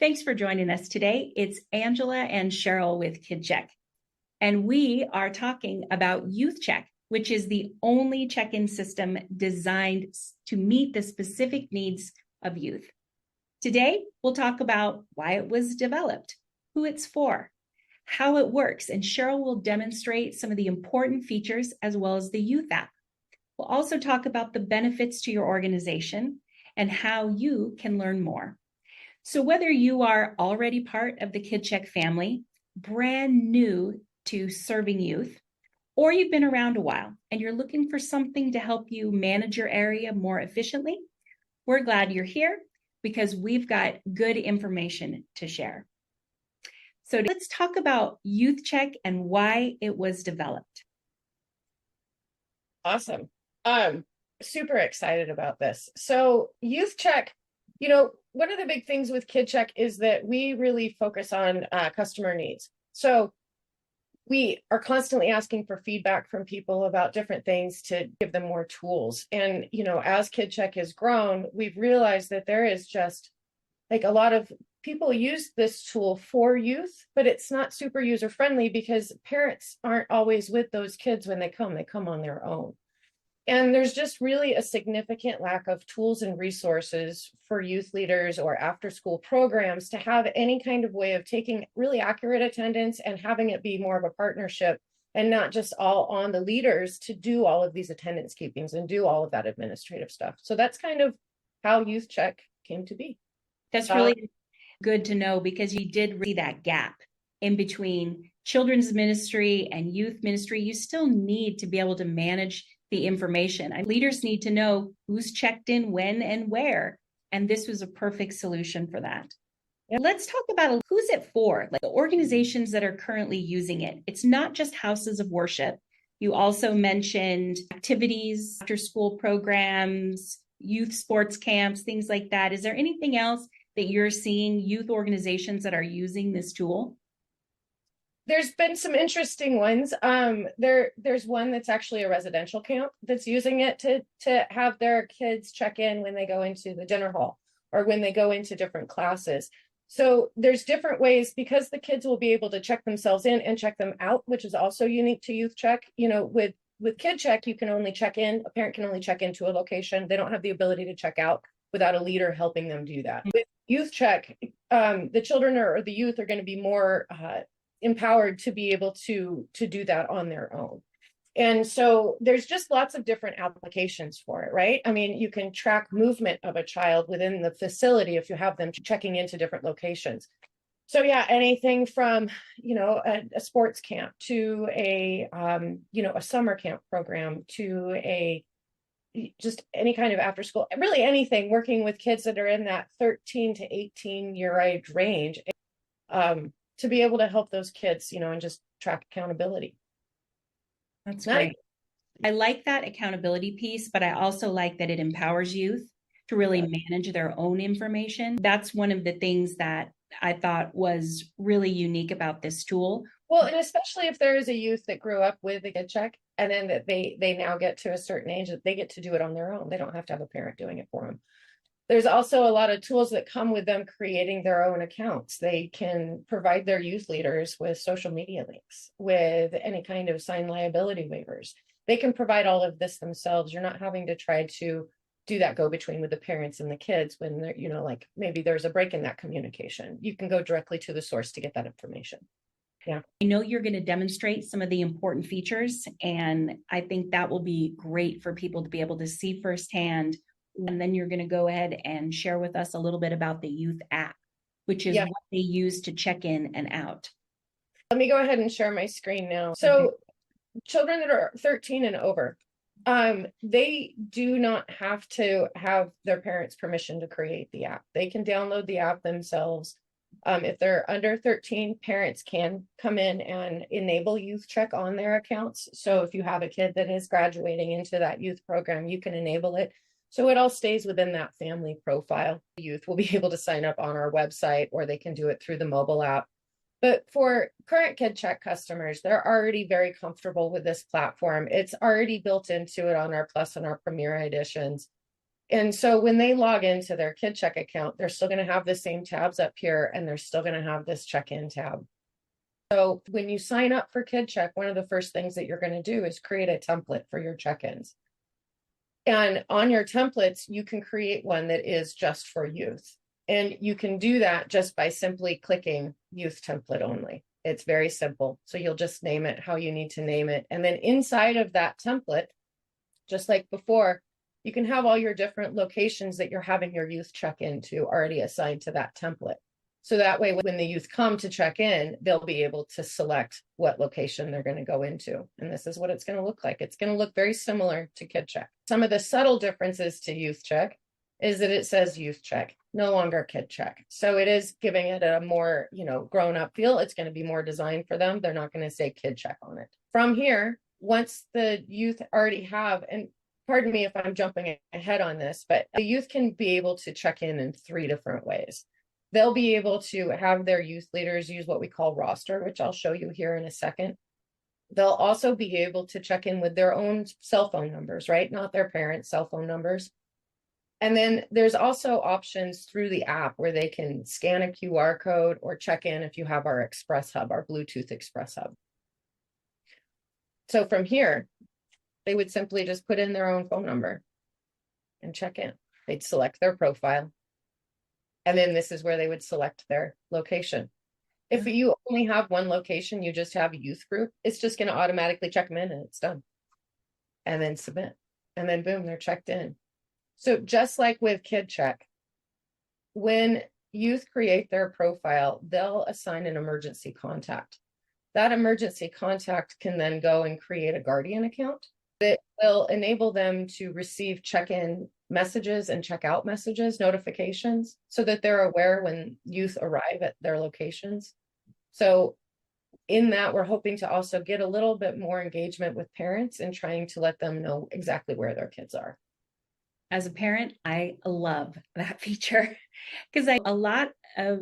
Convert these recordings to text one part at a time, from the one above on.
Thanks for joining us today. It's Angela and Cheryl with KidCheck, and we are talking about YouthCheck, which is the only check-in system designed to meet the specific needs of youth. Today, we'll talk about why it was developed, who it's for, how it works, and Cheryl will demonstrate some of the important features as well as the Youth app. We'll also talk about the benefits to your organization and how you can learn more. So whether you are already part of the KidCheck family, brand new to serving youth, or you've been around a while and you're looking for something to help you manage your area more efficiently, we're glad you're here because we've got good information to share. So let's talk about YouthCheck and why it was developed. Awesome. Super excited about this. So YouthCheck, one of the big things with KidCheck is that we really focus on customer needs. So we are constantly asking for feedback from people about different things to give them more tools. And, as KidCheck has grown, we've realized that there is just like a lot of people use this tool for youth, but it's not super user friendly because parents aren't always with those kids when they come on their own. And there's just really a significant lack of tools and resources for youth leaders or after school programs to have any kind of way of taking really accurate attendance and having it be more of a partnership and not just all on the leaders to do all of these attendance keepings and do all of that administrative stuff. So that's kind of how YouthCheck came to be. That's really good to know because you did see that gap in between children's ministry and youth ministry. You still need to be able to manage the information. Leaders need to know who's checked in when and where. And this was a perfect solution for that. Yeah. Let's talk about who's it for, like the organizations that are currently using it. It's not just houses of worship. You also mentioned activities, after school programs, youth sports camps, things like that. Is there anything else that you're seeing youth organizations that are using this tool? There's been some interesting ones. There's one that's actually a residential camp that's using it to have their kids check in when they go into the dinner hall or when they go into different classes. So there's different ways because the kids will be able to check themselves in and check them out, which is also unique to YouthCheck. With KidCheck, you can only check in. A parent can only check into a location. They don't have the ability to check out without a leader helping them do that. With YouthCheck, the children or the youth are going to be more empowered to be able to do that on their own. And so there's just lots of different applications for it, right? I mean, you can track movement of a child within the facility if you have them checking into different locations. So yeah, anything from, a sports camp to a summer camp program to just any kind of after school, really anything working with kids that are in that 13 to 18 year age range. To be able to help those kids, and just track accountability. That's great. I like that accountability piece, but I also like that it empowers youth to really manage their own information. That's one of the things that I thought was really unique about this tool. Well, and especially if there is a youth that grew up with a KidCheck and then that they now get to a certain age that they get to do it on their own. They don't have to have a parent doing it for them. There's also a lot of tools that come with them creating their own accounts. They can provide their youth leaders with social media links, with any kind of signed liability waivers. They can provide all of this themselves. You're not having to try to do that go-between with the parents and the kids when they're, like maybe there's a break in that communication. You can go directly to the source to get that information. Yeah. I know you're going to demonstrate some of the important features, and I think that will be great for people to be able to see firsthand. And then you're going to go ahead and share with us a little bit about the Youth app, which is what they use to check in and out. Let me go ahead and share my screen now. So children that are 13 and over, they do not have to have their parents' permission to create the app. They can download the app themselves. If they're under 13, parents can come in and enable YouthCheck on their accounts. So if you have a kid that is graduating into that youth program, you can enable it. So it all stays within that family profile. Youth will be able to sign up on our website, or they can do it through the mobile app. But for current KidCheck customers, they're already very comfortable with this platform. It's already built into it on our Plus and our Premier editions. And so when they log into their KidCheck account, they're still going to have the same tabs up here, and they're still going to have this check-in tab. So when you sign up for KidCheck, one of the first things that you're going to do is create a template for your check-ins. And on your templates, you can create one that is just for youth. And you can do that just by simply clicking youth template only. It's very simple. So you'll just name it how you need to name it. And then inside of that template, just like before, you can have all your different locations that you're having your youth check into already assigned to that template. So that way, when the youth come to check in, they'll be able to select what location they're going to go into. And this is what it's going to look like. It's going to look very similar to KidCheck. Some of the subtle differences to YouthCheck is that it says YouthCheck, no longer KidCheck. So it is giving it a more, grown up feel. It's going to be more designed for them. They're not going to say KidCheck on it. From here, once the youth already have, and pardon me if I'm jumping ahead on this, but the youth can be able to check in 3 different ways. They'll be able to have their youth leaders use what we call roster, which I'll show you here in a second. They'll also be able to check in with their own cell phone numbers, right? Not their parents' cell phone numbers. And then there's also options through the app where they can scan a QR code or check in if you have our Express Hub, our Bluetooth Express Hub. So from here, they would simply just put in their own phone number and check in. They'd select their profile. And then this is where they would select their location. If you only have one location, you just have a youth group, it's just going to automatically check them in and it's done. And then submit. And then boom, they're checked in. So just like with KidCheck, when youth create their profile, they'll assign an emergency contact. That emergency contact can then go and create a guardian account that will enable them to receive check-in messages and check-out messages, notifications, so that they're aware when youth arrive at their locations. So in that, we're hoping to also get a little bit more engagement with parents and trying to let them know exactly where their kids are. As a parent, I love that feature because a lot of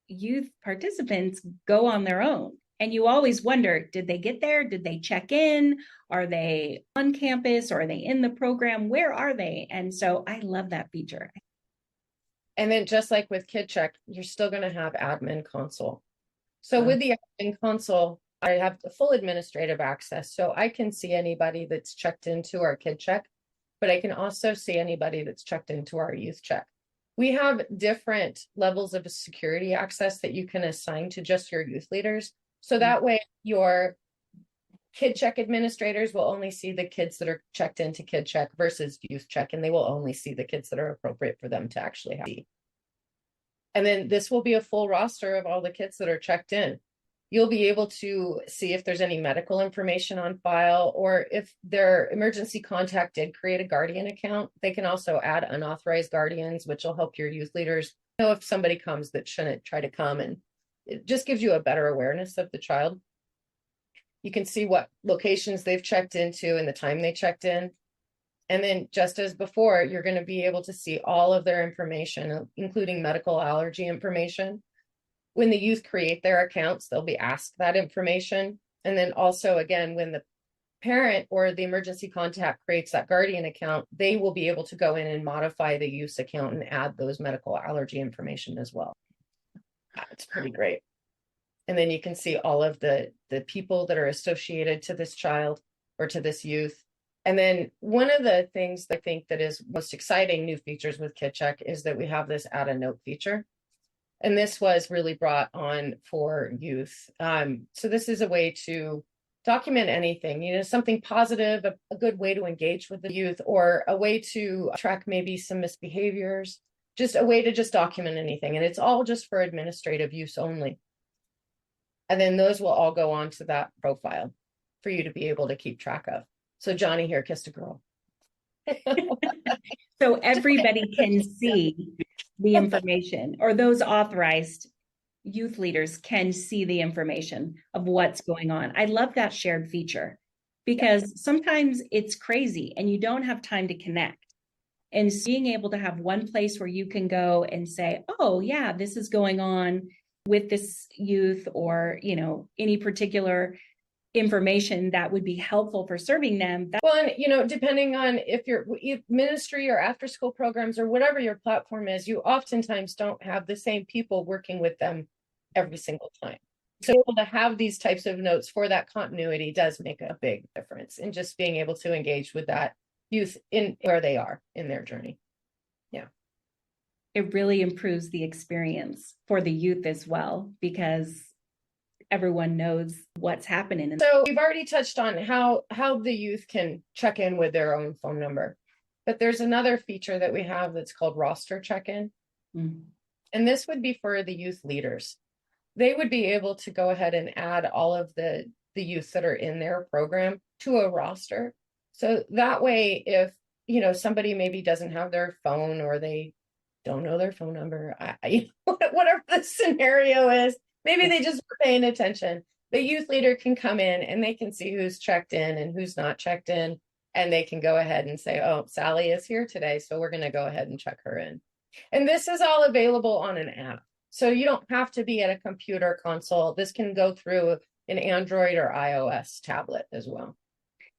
youth participants go on their own. And you always wonder, did they get there? Did they check in? Are they on campus? Or are they in the program? Where are they? And so I love that feature. And then just like with KidCheck, you're still going to have admin console. So with the admin console, I have the full administrative access. So I can see anybody that's checked into our KidCheck, but I can also see anybody that's checked into our YouthCheck. We have different levels of security access that you can assign to just your youth leaders. So that way your KidCheck administrators will only see the kids that are checked into KidCheck versus YouthCheck, and they will only see the kids that are appropriate for them to actually have. And then this will be a full roster of all the kids that are checked in. You'll be able to see if there's any medical information on file, or if their emergency contact did create a guardian account, they can also add unauthorized guardians, which will help your youth leaders know if somebody comes that shouldn't try to come, and it just gives you a better awareness of the child. You can see what locations they've checked into and the time they checked in. And then just as before, you're going to be able to see all of their information, including medical allergy information. When the youth create their accounts, they'll be asked that information. And then also, again, when the parent or the emergency contact creates that guardian account, they will be able to go in and modify the youth account and add those medical allergy information as well. It's pretty great. And then you can see all of the people that are associated to this child or to this youth. And then one of the things I think that is most exciting new features with KidCheck is that we have this add a note feature. And this was really brought on for youth. So this is a way to document anything, something positive, a good way to engage with the youth, or a way to track maybe some misbehaviors, just a way to just document anything. And it's all just for administrative use only. And then those will all go on to that profile for you to be able to keep track of. So Johnny here kissed a girl. So everybody can see the information, or those authorized youth leaders can see the information of what's going on. I love that shared feature because sometimes it's crazy and you don't have time to connect. And being able to have one place where you can go and say, oh yeah, this is going on with this youth, or any particular information that would be helpful for serving them. Well, and depending on if you're ministry or after school programs or whatever your platform is, you oftentimes don't have the same people working with them every single time. So able to have these types of notes for that continuity does make a big difference in just being able to engage with that youth in where they are in their journey. Yeah. It really improves the experience for the youth as well, because everyone knows what's happening. So we've already touched on how the youth can check in with their own phone number, but there's another feature that we have that's called roster check-in. Mm-hmm. And this would be for the youth leaders. They would be able to go ahead and add all of the youth that are in their program to a roster. So that way, if, somebody maybe doesn't have their phone or they don't know their phone number, whatever the scenario is, maybe they just were paying attention. The youth leader can come in and they can see who's checked in and who's not checked in. And they can go ahead and say, oh, Sally is here today, so we're going to go ahead and check her in. And this is all available on an app. So you don't have to be at a computer console. This can go through an Android or iOS tablet as well.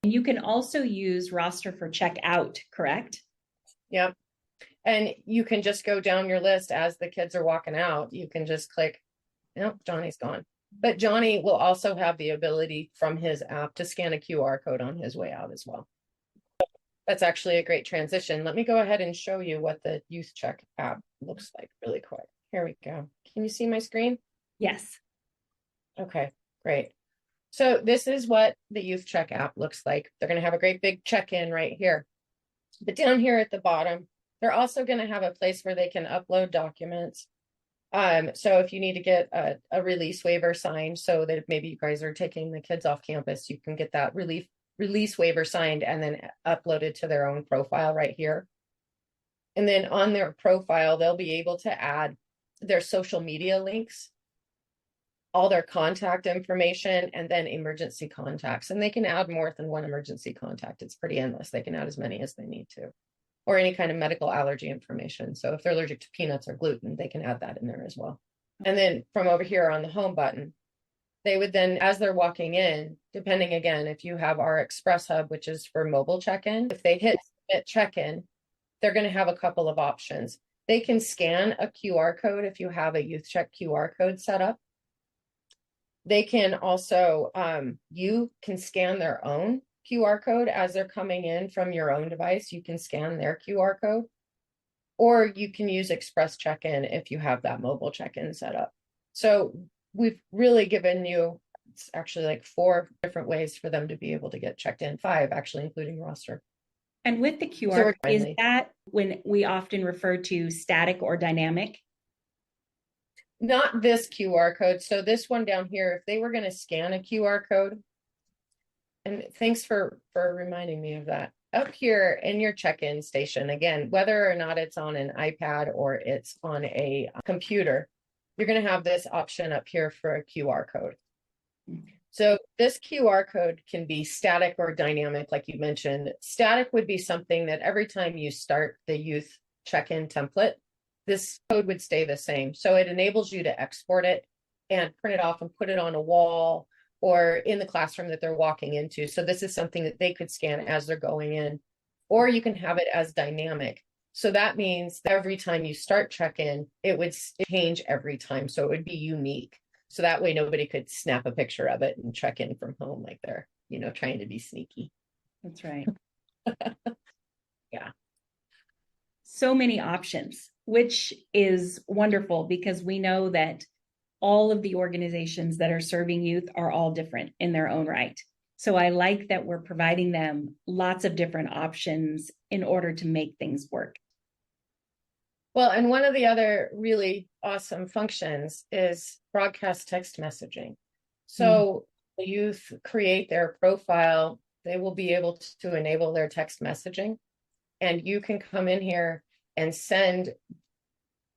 You can also use roster for checkout, correct? Yep. And you can just go down your list as the kids are walking out. You can just click, nope, Johnny's gone. But Johnny will also have the ability from his app to scan a QR code on his way out as well. That's actually a great transition. Let me go ahead and show you what the YouthCheck app looks like really quick. Here we go. Can you see my screen? Yes. Okay, great. So this is what the YouthCheck app looks like. They're going to have a great big check-in right here. But down here at the bottom, they're also going to have a place where they can upload documents. So if you need to get a release waiver signed so that maybe you guys are taking the kids off campus, you can get that release waiver signed and then uploaded to their own profile right here. And then on their profile, they'll be able to add their social media links, all their contact information, and then emergency contacts. And they can add more than one emergency contact. It's pretty endless. They can add as many as they need to, or any kind of medical allergy information. So if they're allergic to peanuts or gluten, they can add that in there as well. And then from over here on the home button, they would then, as they're walking in, depending again, if you have our Express Hub, which is for mobile check-in, if they hit submit check-in, they're going to have a couple of options. They can scan a QR code if you have a YouthCheck QR code set up. They can also, you can scan their own QR code as they're coming in from your own device. You can scan their QR code, or you can use Express Check-in if you have that mobile check-in set up. So we've really given you, it's actually like 4 different ways for them to be able to get checked in, 5 actually, including roster. And with the QR, is that when we often refer to static or dynamic? Not this QR code. So this one down here, if they were going to scan a QR code, and thanks for reminding me of that. Up here in your check-in station, again, whether or not it's on an iPad or it's on a computer, you're going to have this option up here for a QR code. So this QR code can be static or dynamic, like you mentioned. Static would be something that every time you start the youth check-in template, this code would stay the same. So it enables you to export it and print it off and put it on a wall or in the classroom that they're walking into. So this is something that they could scan as they're going in, or you can have it as dynamic. So that means that every time you start check-in, it would change every time. So it would be unique. So that way nobody could snap a picture of it and check in from home like they're, trying to be sneaky. That's right. Yeah. So many options, which is wonderful because we know that all of the organizations that are serving youth are all different in their own right. So I like that we're providing them lots of different options in order to make things work. Well, and one of the other really awesome functions is broadcast text messaging. So the youth create their profile, they will be able to enable their text messaging, and you can come in here and send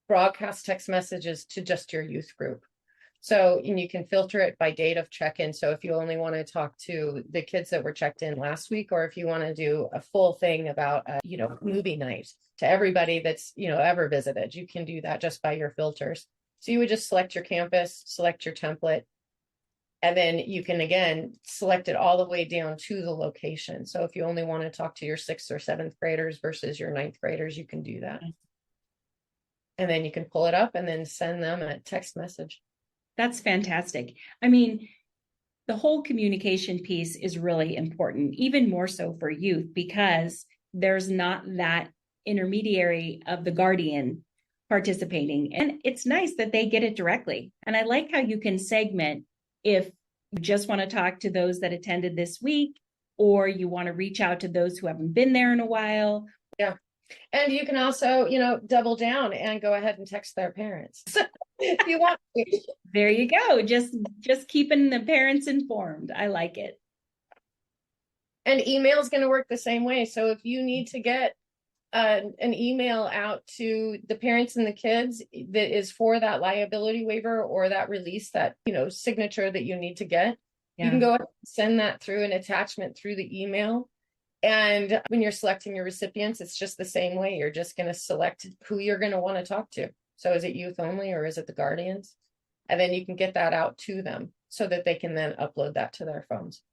broadcast text messages to just your youth group. So, and you can filter it by date of check-in. So if you only want to talk to the kids that were checked in last week, or if you want to do a full thing about, movie night to everybody that's, ever visited, you can do that just by your filters. So you would just select your campus, select your template, And then you can, again, select it all the way down to the location. So if you only want to talk to your 6th or 7th graders versus your 9th graders, you can do that. And then you can pull it up and then send them a text message. That's fantastic. I mean, the whole communication piece is really important, even more so for youth, because there's not that intermediary of the guardian participating. And it's nice that they get it directly. And I like how you can segment if you just want to talk to those that attended this week, or you want to reach out to those who haven't been there in a while. Yeah. And you can also, double down and go ahead and text their parents if you want to. There you go. Just keeping the parents informed. I like it. And email is going to work the same way. So if you need to get an email out to the parents and the kids that is for that liability waiver or that release, that, signature that you need to get, you can go ahead and send that through an attachment through the email. And when you're selecting your recipients, it's just the same way. You're just going to select who you're going to want to talk to. So is it youth only or is it the guardians? And then you can get that out to them so that they can then upload that to their phones.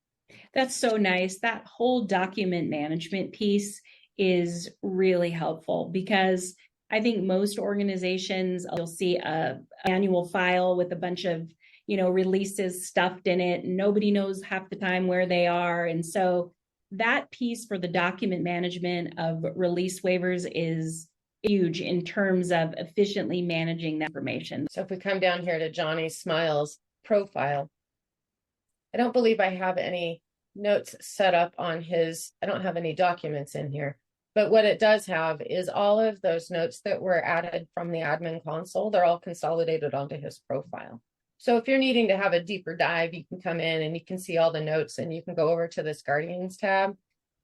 That's so nice. That whole document management piece is really helpful, because I think most organizations, you'll see a annual file with a bunch of, releases stuffed in it, and nobody knows half the time where they are. And so that piece for the document management of release waivers is huge in terms of efficiently managing that information. So if we come down here to Johnny Smiles' profile, I don't believe I have any notes set up on his, I don't have any documents in here, but what it does have is all of those notes that were added from the admin console. They're all consolidated onto his profile. So if you're needing to have a deeper dive, you can come in and you can see all the notes, and you can go over to this Guardians tab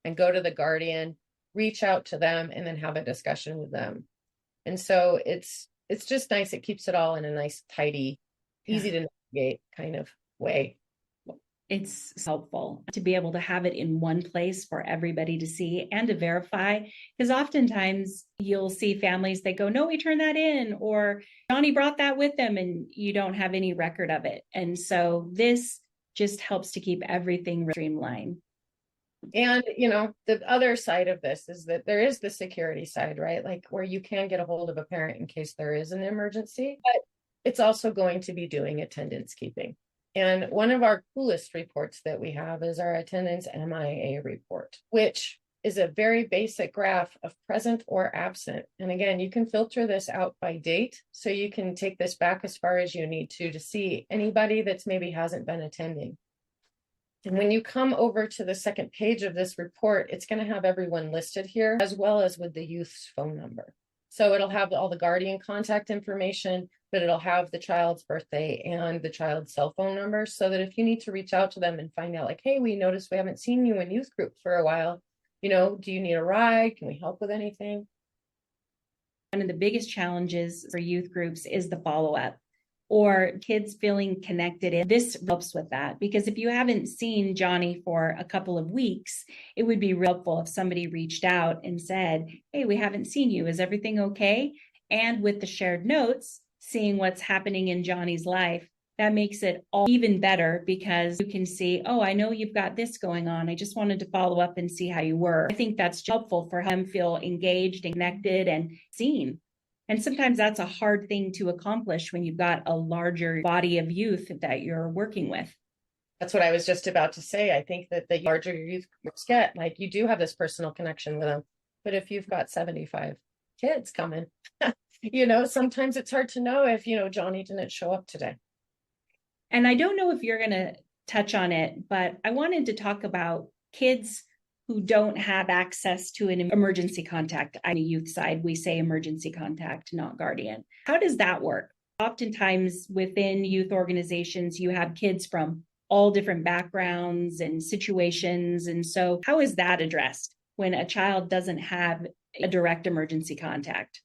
and go to the Guardian, reach out to them, and then have a discussion with them. And so it's just nice. It keeps it all in a nice, tidy, easy to navigate kind of way. It's helpful to be able to have it in one place for everybody to see and to verify, because oftentimes you'll see families that go, no, we turned that in, or Johnny brought that with them, and you don't have any record of it. And so this just helps to keep everything streamlined. And, the other side of this is that there is the security side, right? Like where you can get a hold of a parent in case there is an emergency, but it's also going to be doing attendance keeping. And one of our coolest reports that we have is our attendance MIA report, which is a very basic graph of present or absent. And again, you can filter this out by date. So you can take this back as far as you need to see anybody that's maybe hasn't been attending. And when you come over to the second page of this report, it's going to have everyone listed here, as well as with the youth's phone number. So it'll have all the guardian contact information, but it'll have the child's birthday and the child's cell phone number, so that if you need to reach out to them and find out, like, hey, we noticed we haven't seen you in youth group for a while, do you need a ride? Can we help with anything? One of the biggest challenges for youth groups is the follow-up, or kids feeling connected. And this helps with that, because if you haven't seen Johnny for a couple of weeks, it would be helpful if somebody reached out and said, hey, we haven't seen you. Is everything okay? And with the shared notes, seeing what's happening in Johnny's life, that makes it all even better, because you can see, oh, I know you've got this going on. I just wanted to follow up and see how you were. I think that's helpful for him to feel engaged and connected and seen. And sometimes that's a hard thing to accomplish when you've got a larger body of youth that you're working with. That's what I was just about to say. I think that the larger your youth groups get, like, you do have this personal connection with them. But if you've got 75 kids coming, sometimes it's hard to know if, Johnny didn't show up today. And I don't know if you're going to touch on it, but I wanted to talk about kids who don't have access to an emergency contact. On the youth side, we say emergency contact, not guardian. How does that work? Oftentimes within youth organizations, you have kids from all different backgrounds and situations. And so how is that addressed when a child doesn't have a direct emergency contact?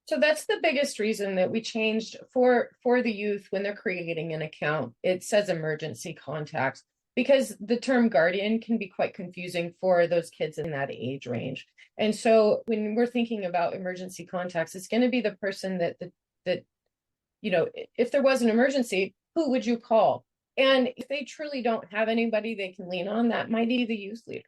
So that's the biggest reason that we changed for the youth when they're creating an account. It says emergency contact, because the term guardian can be quite confusing for those kids in that age range. And so when we're thinking about emergency contacts, it's going to be the person that if there was an emergency, who would you call? And if they truly don't have anybody they can lean on, that might be the youth leader.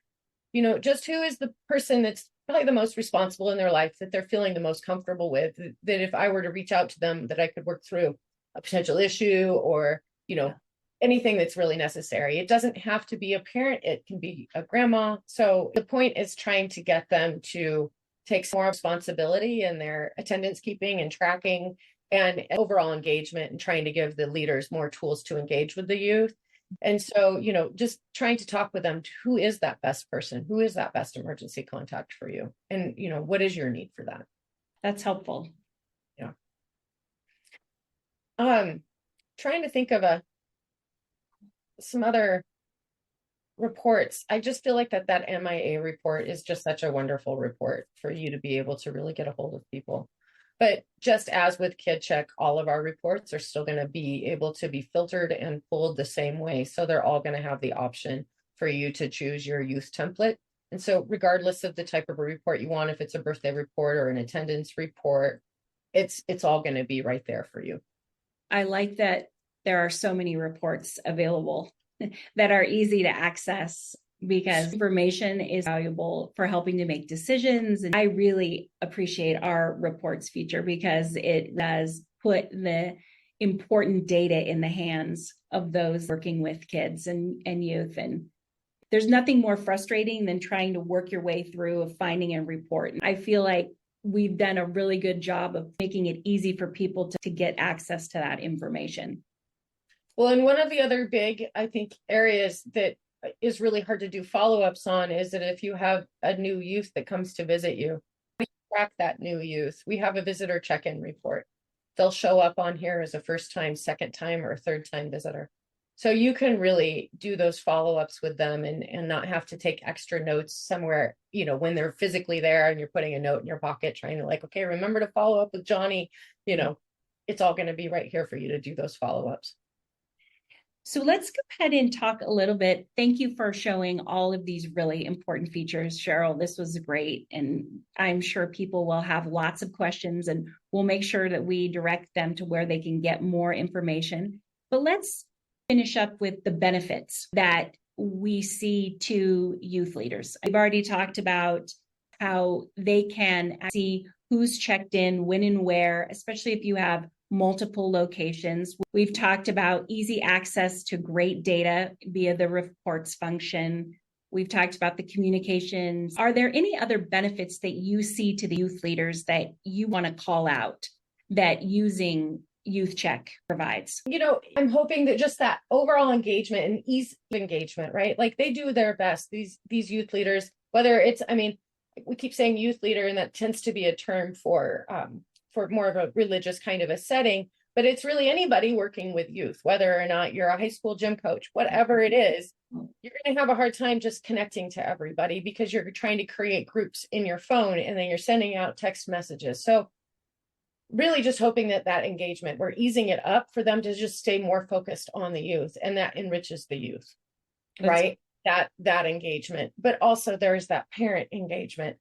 You know, just who is the person that's probably the most responsible in their life, that they're feeling the most comfortable with, that if I were to reach out to them, that I could work through a potential issue or, you know, anything that's really necessary. It doesn't have to be a parent, it can be a grandma. So the point is trying to get them to take some more responsibility in their attendance keeping and tracking and overall engagement, and trying to give the leaders more tools to engage with the youth. And so, you know, just trying to talk with them, who is that best person? Who is that best emergency contact for you? And, you know, what is your need for that? That's helpful. Yeah. Trying to think of some other reports. I just feel like that MIA report is just such a wonderful report for you to be able to really get a hold of people. But just as with KidCheck, all of our reports are still going to be able to be filtered and pulled the same way. So they're all going to have the option for you to choose your youth template. And so regardless of the type of a report you want, if it's a birthday report or an attendance report, it's all going to be right there for you. I like that there are so many reports available that are easy to access, because information is valuable for helping to make decisions. And I really appreciate our reports feature because it does put the important data in the hands of those working with kids and youth. And there's nothing more frustrating than trying to work your way through finding a report. I feel like we've done a really good job of making it easy for people to get access to that information. Well, and one of the other big, I think, areas that is really hard to do follow-ups on is that if you have a new youth that comes to visit you, we track that new youth. We have a visitor check-in report. They'll show up on here as a first time, second time, or third time visitor. So you can really do those follow-ups with them and not have to take extra notes somewhere, you know, when they're physically there and you're putting a note in your pocket trying to like, okay, remember to follow up with Johnny, you know, it's all going to be right here for you to do those follow-ups. So let's go ahead and talk a little bit. Thank you for showing all of these really important features, Cheryl. This was great. And I'm sure people will have lots of questions, and we'll make sure that we direct them to where they can get more information. But let's finish up with the benefits that we see to youth leaders. We've already talked about how they can see who's checked in, when and where, especially if you have multiple locations. We've talked about easy access to great data via the reports function. We've talked about the communications. Are there any other benefits that you see to the youth leaders that you want to call out that using YouthCheck provides? You know, I'm hoping that just that overall engagement and ease of engagement, right? Like they do their best, these youth leaders, whether it's, I mean, we keep saying youth leader, and that tends to be a term for more of a religious kind of a setting, but it's really anybody working with youth, whether or not you're a high school gym coach, whatever it is, you're going to have a hard time just connecting to everybody because you're trying to create groups in your phone and then you're sending out text messages. So really just hoping that engagement, we're easing it up for them to just stay more focused on the youth, and that enriches the youth, right? That engagement, but also there's that parent engagement.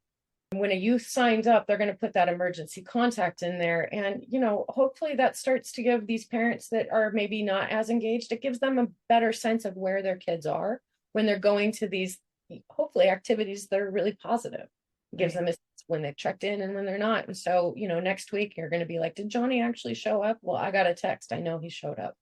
When a youth signs up, they're going to put that emergency contact in there. And, you know, hopefully that starts to give these parents that are maybe not as engaged, it gives them a better sense of where their kids are when they're going to these, hopefully, activities that are really positive. It gives them a sense when they've checked in and when they're not. And so, you know, next week you're going to be like, did Johnny actually show up? Well, I got a text. I know he showed up.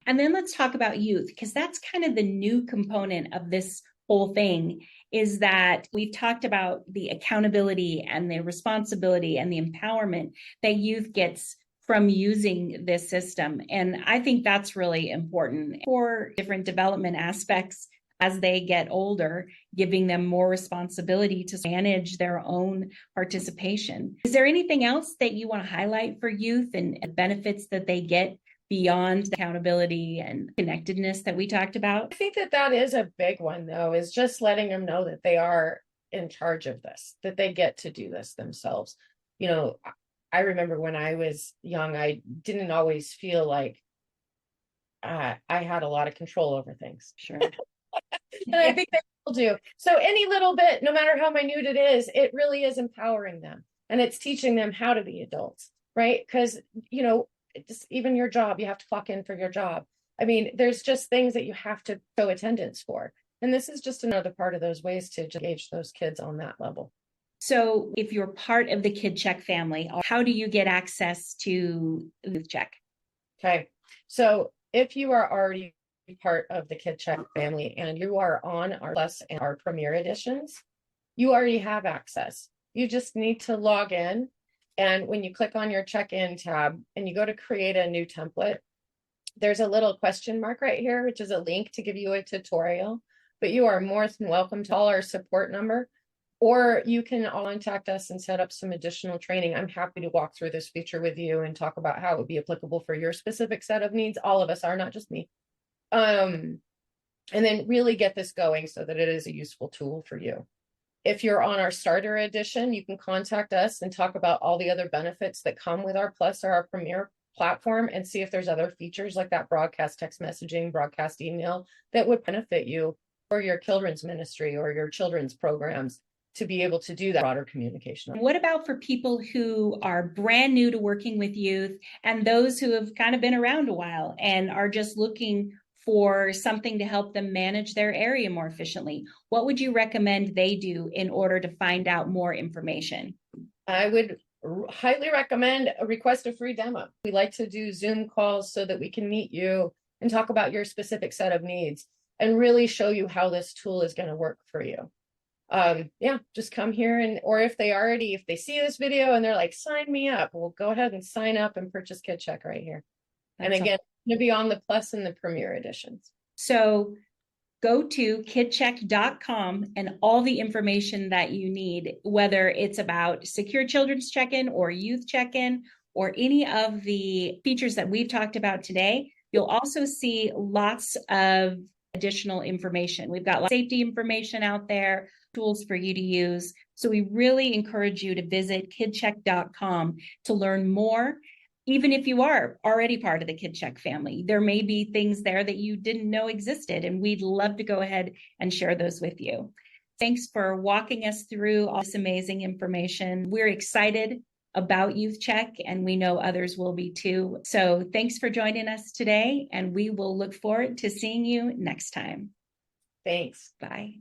And then let's talk about youth, because that's kind of the new component of this whole thing, is that we've talked about the accountability and the responsibility and the empowerment that youth gets from using this system. And I think that's really important for different development aspects as they get older, giving them more responsibility to manage their own participation. Is there anything else that you want to highlight for youth and benefits that they get beyond the accountability and connectedness that we talked about? I think that is a big one, though, is just letting them know that they are in charge of this, that they get to do this themselves. You know, I remember when I was young, I didn't always feel like I had a lot of control over things. Sure. And I think they will do. So any little bit, no matter how minute it is, it really is empowering them. And it's teaching them how to be adults, right? Because, you know, just even your job, you have to clock in for your job. I mean, there's just things that you have to show attendance for. And this is just another part of those ways to engage those kids on that level. So if you're part of the KidCheck family, how do you get access to YouthCheck? Okay. So if you are already part of the KidCheck family and you are on our Plus and our Premier editions, you already have access. You just need to log in. And when you click on your check-in tab and you go to create a new template, there's a little question mark right here, which is a link to give you a tutorial. But you are more than welcome to call our support number, or you can contact us and set up some additional training. I'm happy to walk through this feature with you and talk about how it would be applicable for your specific set of needs. All of us are, not just me. And then really get this going so that it is a useful tool for you. If you're on our starter edition, you can contact us and talk about all the other benefits that come with our Plus or our Premier platform and see if there's other features like that broadcast text messaging, broadcast email that would benefit you or your children's ministry or your children's programs to be able to do that broader communication. What about for people who are brand new to working with youth and those who have kind of been around a while and are just looking for something to help them manage their area more efficiently? What would you recommend they do in order to find out more information? I would highly recommend request a free demo. We like to do Zoom calls so that we can meet you and talk about your specific set of needs and really show you how this tool is going to work for you. Yeah, just come here or if they see this video and they're like, sign me up, we'll go ahead and sign up and purchase KidCheck right here. And again, it's going to be on the Plus and the Premier editions. So go to KidCheck.com and all the information that you need, whether it's about secure children's check-in or youth check-in or any of the features that we've talked about today. You'll also see lots of additional information. We've got safety information out there, tools for you to use. So we really encourage you to visit KidCheck.com to learn more. Even if you are already part of the KidCheck family, there may be things there that you didn't know existed, and we'd love to go ahead and share those with you. Thanks for walking us through all this amazing information. We're excited about YouthCheck, and we know others will be too. So thanks for joining us today, and we will look forward to seeing you next time. Thanks. Bye.